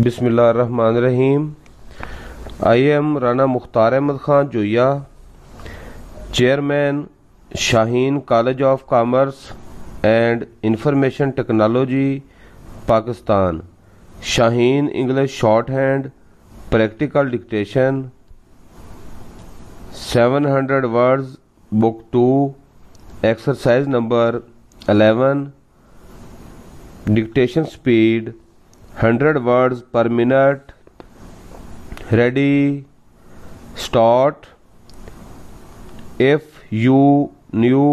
बिस्मिल्लाहिर्रहमानिर्रहीम। I am Rana Mukhtar Ahmad Khan Zoya, chairman Shaheen college of commerce and information technology Pakistan. Shaheen English shorthand practical dictation 700 words book 2 exercise number 11। Dictation speed 100 words per minute। Ready, start। If you knew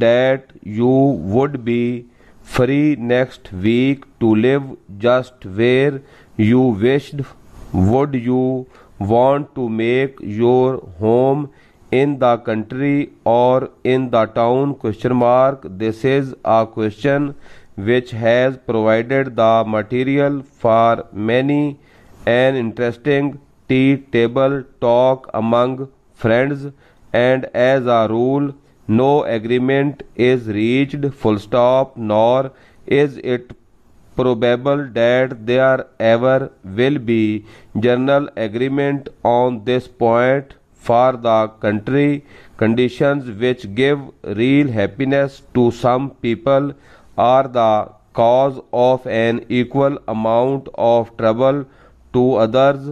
that you would be free next week to live just where you wished, would you want to make your home in the country or in the town? This is a question which has provided the material for many an interesting tea table talk among friends, and as a rule no agreement is reached, nor is it probable that there ever will be general agreement on this point. For the country, conditions which give real happiness to some people are the cause of an equal amount of trouble to others.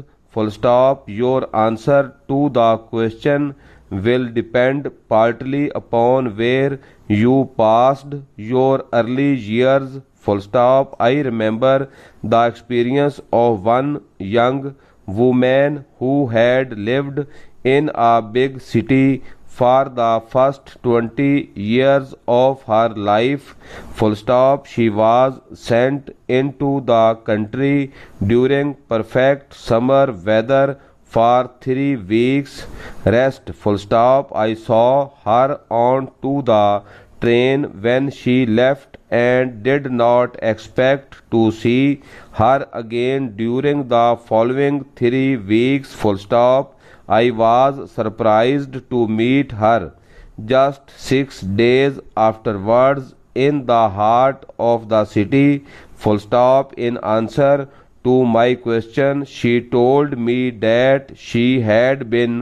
Your answer to the question will depend partly upon where you passed your early years. I remember the experience of one young woman who had lived in a big city for the first 20 years of her life. She was sent into the country during perfect summer weather for 3 weeks rest. I saw her on to the train when she left and did not expect to see her again during the following 3 weeks. I was surprised to meet her just 6 days afterwards in the heart of the city. In answer to my question, she told me that she had been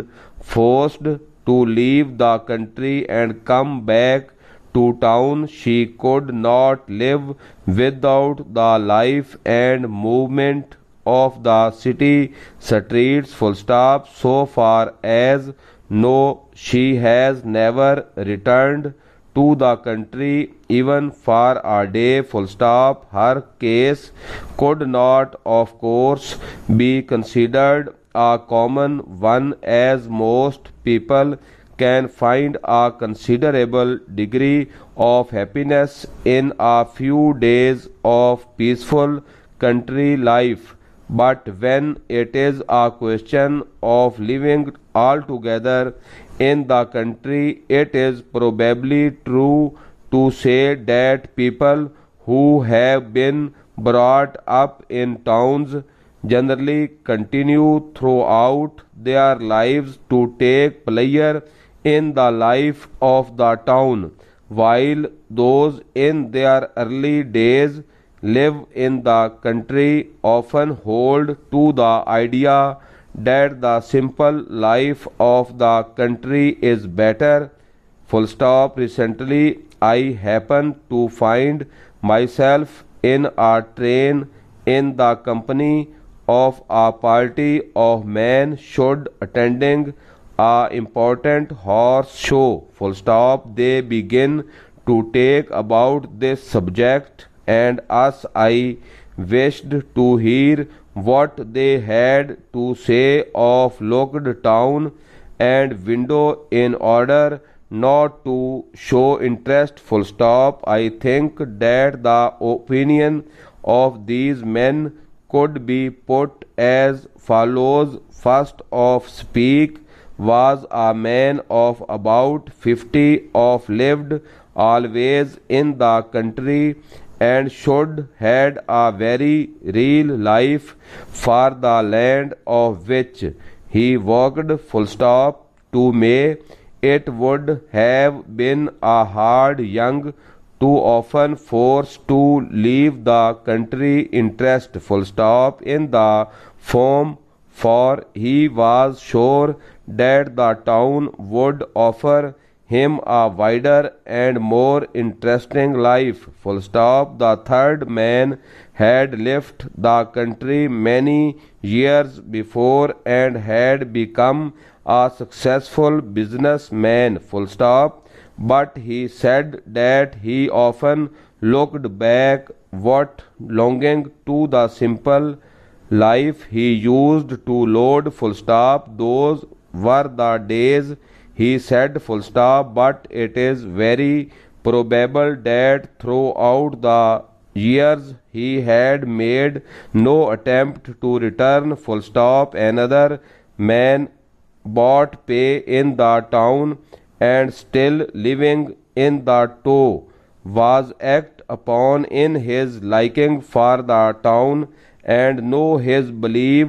forced to leave the country and come back to town. She could not live without the life and movement of the city streets. So far as no, she has never returned to the country even for a day. Her case could not, of course, be considered a common one, as most people can find a considerable degree of happiness in a few days of peaceful country life. But when it is a question of living altogether in the country, it is probably true to say that people who have been brought up in towns generally continue throughout their lives to take pleasure in the life of the town, while those in their early days live in the country often hold to the idea that the simple life of the country is better. Recently, I happened to find myself in a train in the company of a party of men attending a important horse show. They begin to talk about this subject, and as I wished to hear what they had to say of locked town and window in order not to show interest. I think that the opinion of these men could be put as follows. First of speak was a man of about 50 of lived always in the country and should had a very real life for the land of which he worked. To me, it would have been a hard young too often forced to leave the country interest full stop in the form, for he was sure that the town would offer him a wider and more interesting life full stop. The third man had left the country many years before and had become a successful businessman full stop, but he said that he often looked back what longing to the simple life he used to load full stop. Those were the days, he said full stop, but it is very probable that throughout the years he had made no attempt to return full stop. Another man bought pay in the town and still living in the tow was acted upon in his liking for the town and know his belief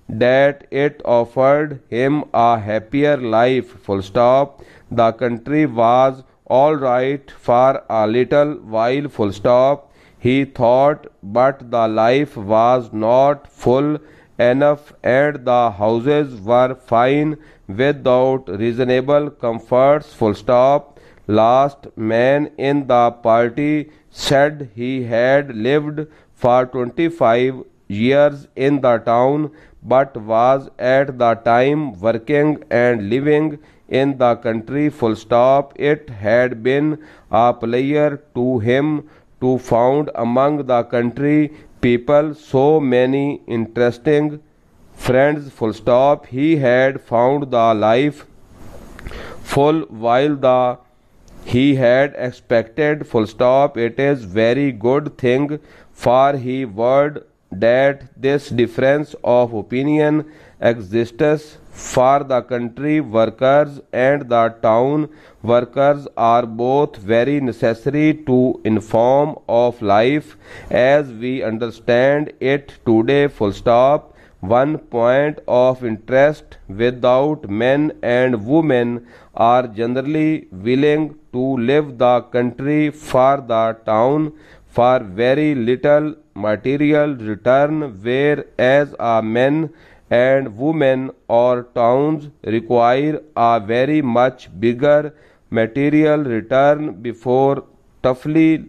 that it offered him a happier life full stop. The country was all right for a little while full stop, he thought, but the life was not full enough and the houses were fine without reasonable comforts full stop. Last man in the party said he had lived for 25 years in the town but was at the time working and living in the country full stop. It had been a pleasure to him to found among the country people so many interesting friends full stop. He had found the life full while the he had expected full stop. It is very good thing for he word that this difference of opinion exists, for the country workers and the town workers are both very necessary to inform of life as we understand it today full stop. One point of interest, without men and women are generally willing to leave the country for the town for very little material return, whereas men and women or towns require a very much bigger material return before toughly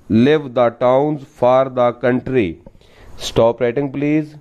leave the towns for the country. Stop writing, please.